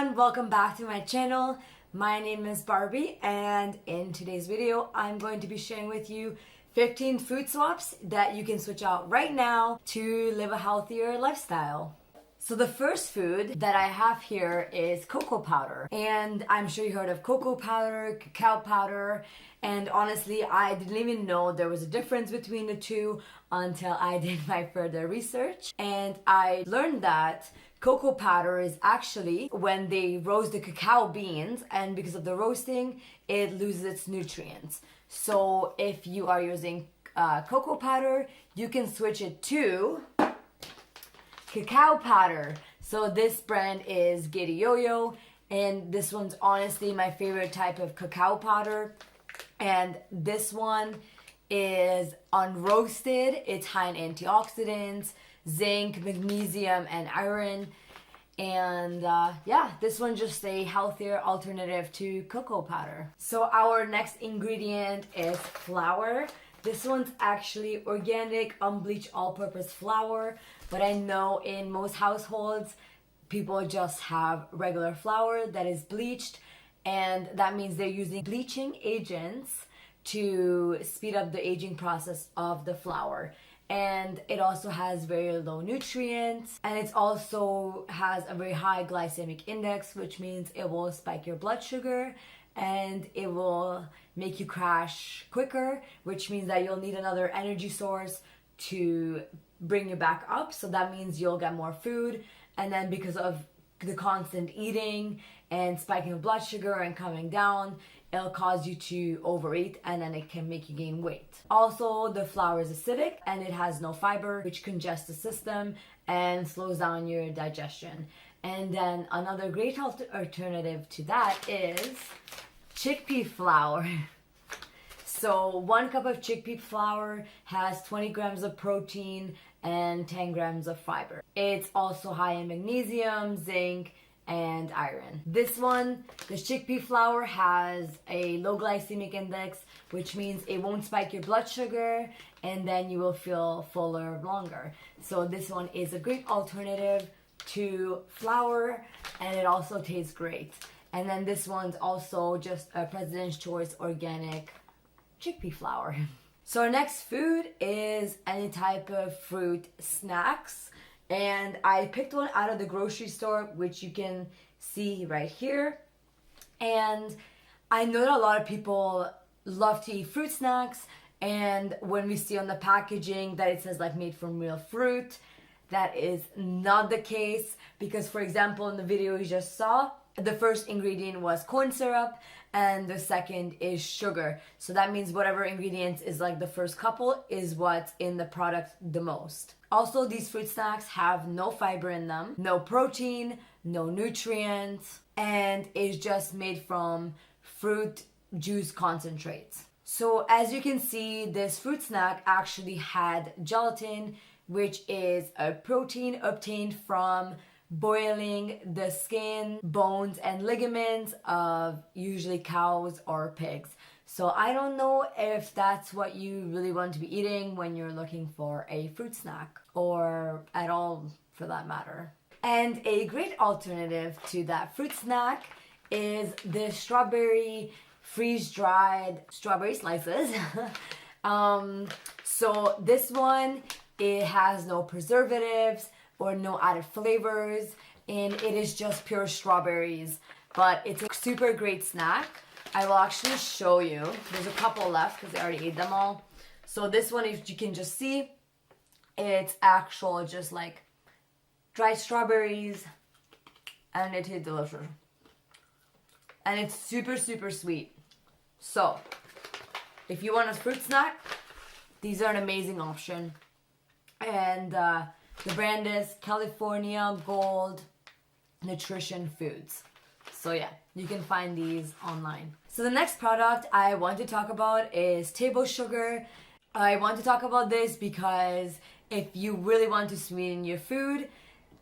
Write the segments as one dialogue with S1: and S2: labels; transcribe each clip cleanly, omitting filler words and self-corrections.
S1: everyone, welcome back to my channel. My name is Barbie, and in today's video I'm going to be sharing with you 15 food swaps that you can switch out right now to live a healthier lifestyle. So the first food that I have here is cocoa powder, and I'm sure you heard of cocoa powder, cacao powder, and honestly I didn't even know there was a difference between the two until I did my further research, and I learned that cocoa powder is actually when they roast the cacao beans, and because of the roasting it loses its nutrients. So if you are using cocoa powder, you can switch it to cacao powder. So this brand is Giddy Yo-Yo, and this one's honestly my favorite type of cacao powder. And this one is unroasted. It's high in antioxidants, zinc, magnesium, and iron. And yeah, this one's just a healthier alternative to cocoa powder. So our next ingredient is flour. This one's actually organic, unbleached, all-purpose flour, but I know in most households, people just have regular flour that is bleached, and that means they're using bleaching agents to speed up the aging process of the flour. And it also has very low nutrients, and it also has a very high glycemic index, which means it will spike your blood sugar and it will make you crash quicker, which means that you'll need another energy source to bring you back up. So that means you'll get more food, and then because of the constant eating and spiking of blood sugar and coming down, it'll cause you to overeat, and then it can make you gain weight. Also, the flour is acidic and it has no fiber, which congests the system and slows down your digestion. And then another great alternative to that is chickpea flour. So 1 cup of chickpea flour has 20 grams of protein and 10 grams of fiber. It's also high in magnesium, zinc, and iron. This one, the chickpea flour, has a low glycemic index, which means it won't spike your blood sugar, and then you will feel fuller longer. So this one is a great alternative to flour, and it also tastes great. And then this one's also just a President's Choice organic chickpea flour. So our next food is any type of fruit snacks. And I picked one out of the grocery store, which you can see right here. And I know that a lot of people love to eat fruit snacks, and when we see on the packaging that it says like made from real fruit, that is not the case, because for example in the video you just saw, the first ingredient was corn syrup and the second is sugar. So that means whatever ingredients is like the first couple is what's in the product the most. Also, these fruit snacks have no fiber in them, no protein, no nutrients, and is just made from fruit juice concentrates. So as you can see, this fruit snack actually had gelatin, which is a protein obtained from boiling the skin, bones, and ligaments of usually cows or pigs. So I don't know if that's what you really want to be eating when you're looking for a fruit snack, or at all for that matter. And a great alternative to that fruit snack is the strawberry freeze-dried strawberry slices. So this one, it has no preservatives or no added flavors, and it is just pure strawberries, but it's a super great snack. I will actually show you. There's a couple left because I already ate them all. So this one, if you can just see, it's actual just like dried strawberries, and it is delicious. And it's super, super sweet. So if you want a fruit snack, these are an amazing option. And the brand is California Gold Nutrition Foods. So yeah, you can find these online. So the next product I want to talk about is table sugar. I want to talk about this because if you really want to sweeten your food,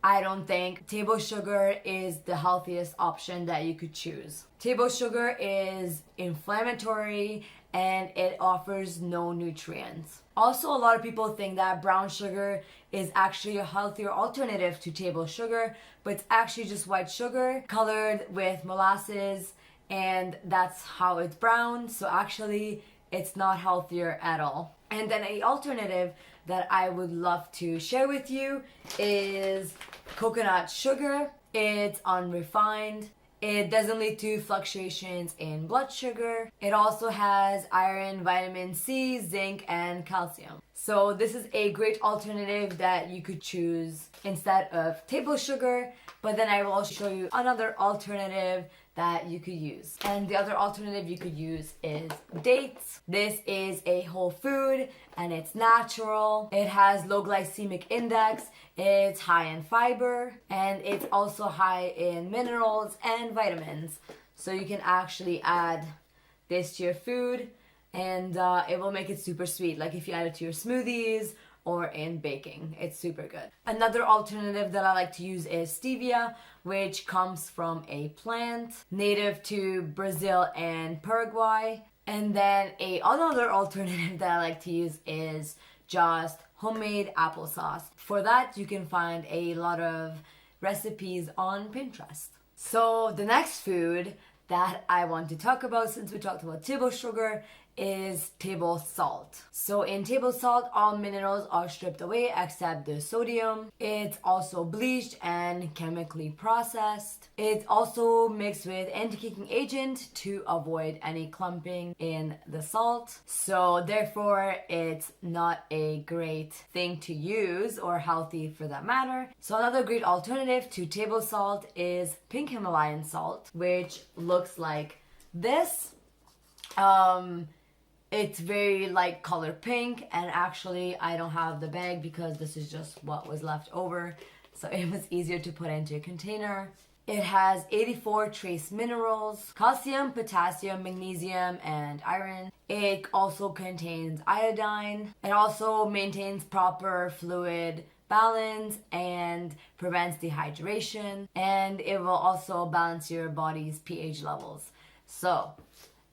S1: I don't think table sugar is the healthiest option that you could choose. Table sugar is inflammatory and it offers no nutrients. Also, a lot of people think that brown sugar is actually a healthier alternative to table sugar, but it's actually just white sugar colored with molasses, and that's how it's brown. So actually, it's not healthier at all. And then an alternative that I would love to share with you is coconut sugar. It's unrefined. It doesn't lead to fluctuations in blood sugar. It also has iron, vitamin C, zinc, and calcium. So this is a great alternative that you could choose instead of table sugar. But then I will also show you another alternative that you could use. And the other alternative you could use is dates. This is a whole food and it's natural. It has low glycemic index. It's high in fiber and it's also high in minerals and vitamins. So you can actually add this to your food and it will make it super sweet. Like if you add it to your smoothies or in baking, it's super good. Another alternative that I like to use is stevia, which comes from a plant native to Brazil and Paraguay. And then another alternative that I like to use is just homemade applesauce. For that, you can find a lot of recipes on Pinterest. So the next food that I want to talk about, since we talked about table sugar, is table salt. So in table salt, all minerals are stripped away except the sodium. It's also bleached and chemically processed. It's also mixed with anti-caking agent to avoid any clumping in the salt. So therefore, it's not a great thing to use or healthy for that matter. So another great alternative to table salt is pink Himalayan salt, which looks like this. It's very light color pink, and actually I don't have the bag because this is just what was left over, so it was easier to put into a container. It has 84 trace minerals, calcium, potassium, magnesium, and iron. It also contains iodine. It also maintains proper fluid balance and prevents dehydration, and it will also balance your body's pH levels. So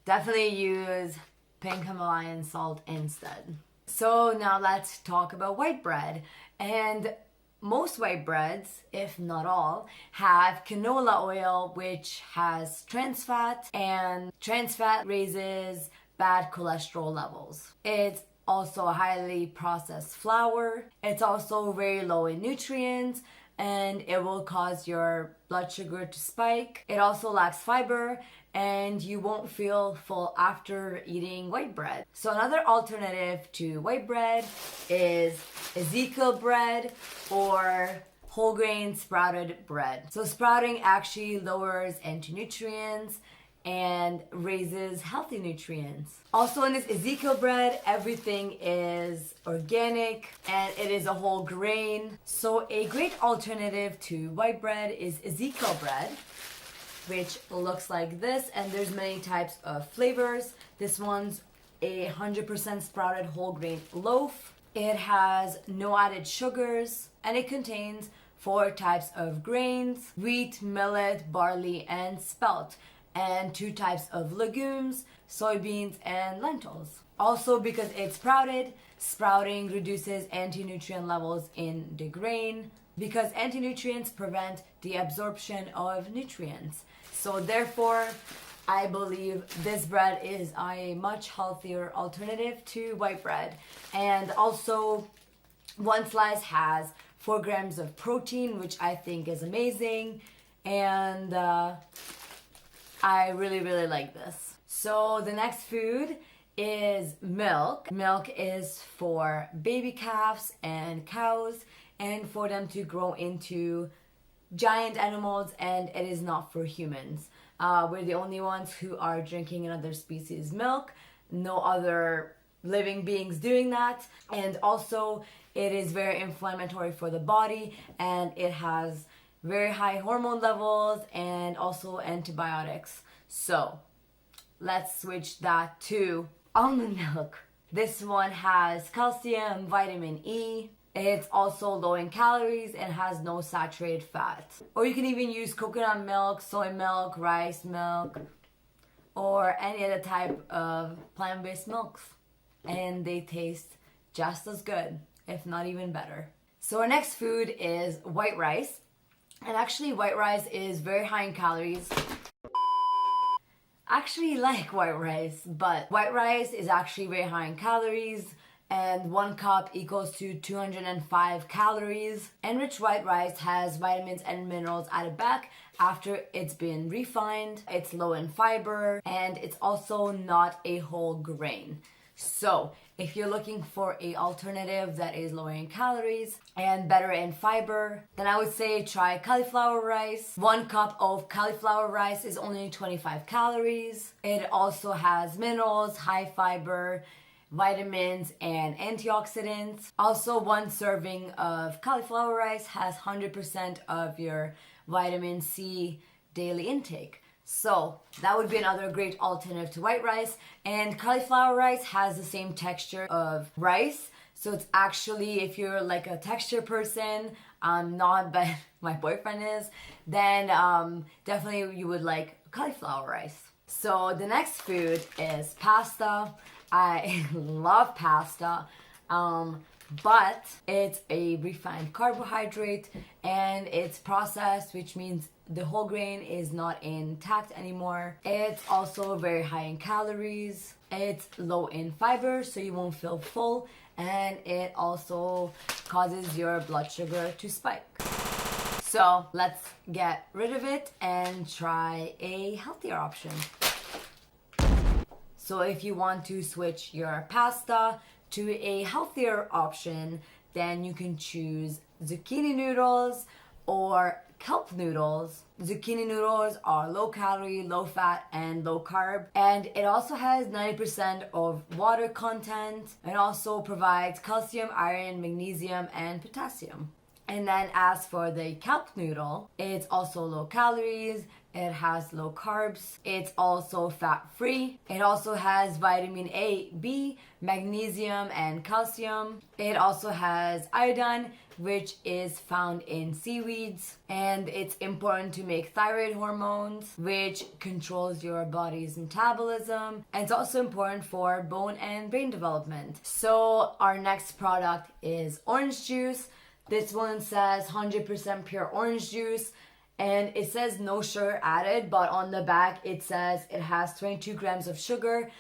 S1: definitely use pink Himalayan salt instead. So now let's talk about white bread. And most white breads, if not all, have canola oil, which has trans fat, and trans fat raises bad cholesterol levels. It's also a highly processed flour. It's also very low in nutrients, and it will cause your blood sugar to spike. It also lacks fiber, and you won't feel full after eating white bread. So another alternative to white bread is Ezekiel bread or whole grain sprouted bread. So sprouting actually lowers anti-nutrients and raises healthy nutrients. Also in this Ezekiel bread, everything is organic and it is a whole grain. So a great alternative to white bread is Ezekiel bread, which looks like this, and there's many types of flavors. This one's 100% sprouted whole grain loaf. It has no added sugars, and it contains 4 types of grains: wheat, millet, barley, and spelt, and 2 types of legumes, soybeans, and lentils. Also, because it's sprouted, sprouting reduces anti-nutrient levels in the grain, because anti-nutrients prevent the absorption of nutrients. So therefore, I believe this bread is a much healthier alternative to white bread. And also, one slice has 4 grams of protein, which I think is amazing. And I really, really like this. So the next food is milk. Milk is for baby calves and cows, and for them to grow into giant animals, and it is not for humans. We're the only ones who are drinking another species milk. No other living beings doing that. And also it is very inflammatory for the body, and it has very high hormone levels and also antibiotics. So let's switch that to almond milk. This one has calcium, vitamin E. It's also low in calories and has no saturated fat. Or you can even use coconut milk, soy milk, rice milk, or any other type of plant-based milks, and they taste just as good, if not even better. So our next food is white rice. And actually white rice is very high in calories. I actually like white rice, but white rice is actually very high in calories, and 1 cup equals to 205 calories. Enriched white rice has vitamins and minerals added back after it's been refined. It's low in fiber, and it's also not a whole grain. So if you're looking for a alternative that is lower in calories and better in fiber, then I would say try cauliflower rice. 1 cup of cauliflower rice is only 25 calories. It also has minerals, high fiber, vitamins, and antioxidants. Also, 1 serving of cauliflower rice has 100% of your vitamin C daily intake. So that would be another great alternative to white rice. And cauliflower rice has the same texture of rice. So it's actually, if you're like a texture person, I'm not, but my boyfriend is, then definitely you would like cauliflower rice. So the next food is pasta. I love pasta. But it's a refined carbohydrate and it's processed, which means the whole grain is not intact anymore. It's also very high in calories. It's low in fiber, so you won't feel full, and it also causes your blood sugar to spike. So let's get rid of it and try a healthier option. So if you want to switch your pasta to a healthier option, then you can choose zucchini noodles or kelp noodles. Zucchini noodles are low calorie, low fat, and low carb. And it also has 90% of water content. It also provides calcium, iron, magnesium, and potassium. And then as for the kelp noodle, it's also low calories, it has low carbs, it's also fat-free. It also has vitamin A, B, magnesium, and calcium. It also has iodine, which is found in seaweeds. And it's important to make thyroid hormones, which controls your body's metabolism. And it's also important for bone and brain development. So our next product is orange juice. This one says 100% pure orange juice, and it says no sugar added, but on the back it says it has 22 grams of sugar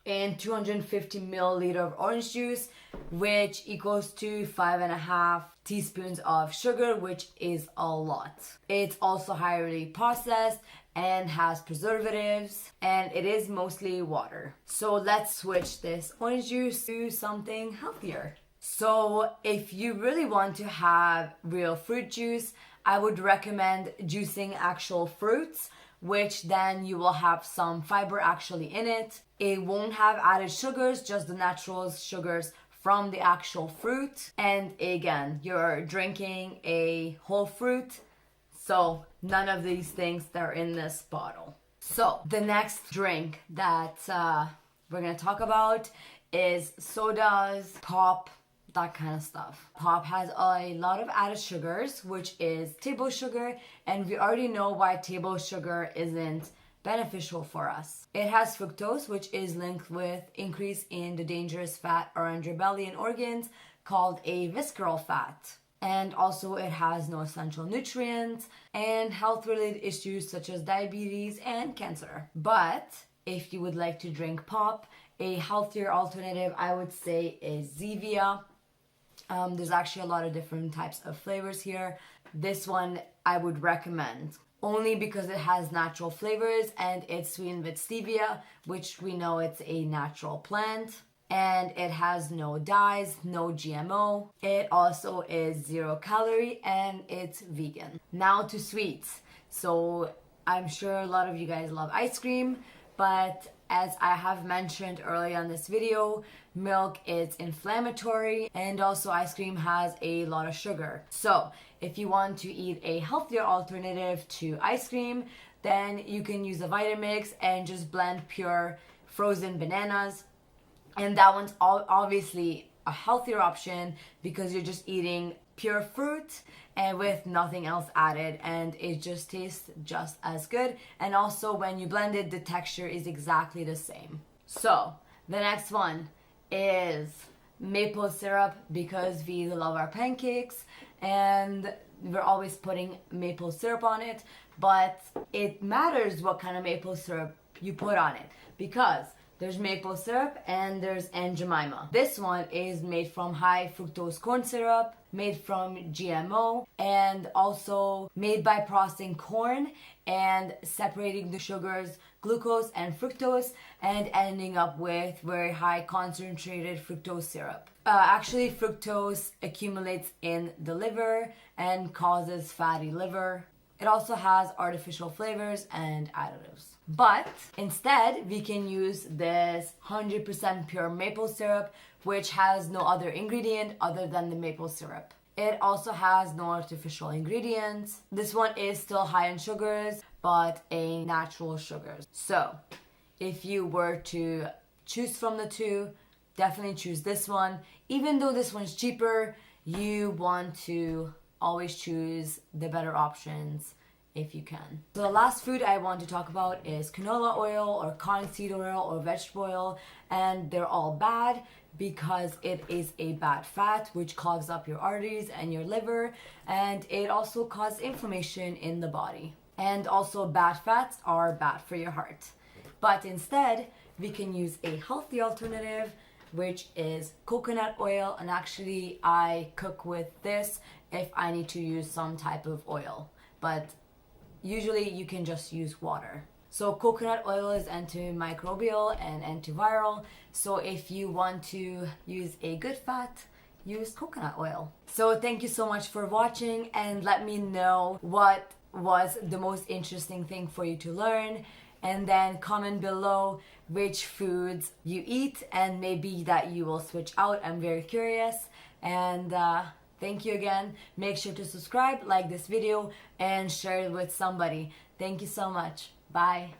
S1: in 250 milliliter of orange juice, which equals to 5.5 teaspoons of sugar, which is a lot. It's also highly processed and has preservatives, and it is mostly water. So let's switch this orange juice to something healthier. So if you really want to have real fruit juice, I would recommend juicing actual fruits, which then you will have some fiber actually in it. It won't have added sugars, just the natural sugars from the actual fruit. And again, you're drinking a whole fruit, so none of these things that are in this bottle. So the next drink that we're gonna talk about is sodas, pop, that kind of stuff. Pop has a lot of added sugars, which is table sugar, and we already know why table sugar isn't beneficial for us. It has fructose, which is linked with increase in the dangerous fat around your belly and organs called a visceral fat. And also it has no essential nutrients and health-related issues such as diabetes and cancer. But if you would like to drink pop, a healthier alternative I would say is Zevia. There's actually a lot of different types of flavors here. This one I would recommend only because it has natural flavors and it's sweetened with stevia, which we know it's a natural plant, and it has no dyes, no GMO. It also is 0 calorie and it's vegan. Now to sweets. So I'm sure a lot of you guys love ice cream, but as I have mentioned earlier in this video, milk is inflammatory and also ice cream has a lot of sugar. So if you want to eat a healthier alternative to ice cream, then you can use a Vitamix and just blend pure frozen bananas. And that one's obviously a healthier option because you're just eating pure fruit and with nothing else added, and it just tastes just as good. And also when you blend it, the texture is exactly the same. So the next one is maple syrup, because we love our pancakes and we're always putting maple syrup on it. But it matters what kind of maple syrup you put on it, because there's maple syrup and there's Aunt Jemima. This one is made from high fructose corn syrup, made from GMO, and also made by processing corn and separating the sugars, glucose and fructose, and ending up with very high concentrated fructose syrup. Actually, fructose accumulates in the liver and causes fatty liver. It also has artificial flavors and additives. But instead, we can use this 100% pure maple syrup, which has no other ingredient other than the maple syrup. It also has no artificial ingredients. This one is still high in sugars, but a natural sugars. So if you were to choose from the two, definitely choose this one. Even though this one's cheaper, you want to always choose the better options if you can. So the last food I want to talk about is canola oil or cottonseed oil or vegetable oil, and they're all bad because it is a bad fat which clogs up your arteries and your liver, and it also causes inflammation in the body. And also bad fats are bad for your heart. But instead, we can use a healthy alternative, which is coconut oil. And actually I cook with this if I need to use some type of oil, but usually you can just use water. So coconut oil is antimicrobial and antiviral. So if you want to use a good fat, use coconut oil. So thank you so much for watching, and let me know what was the most interesting thing for you to learn, and then comment below which foods you eat and maybe that you will switch out. I'm very curious. And thank you again. Make sure to subscribe, like this video, and share it with somebody. Thank you so much. Bye.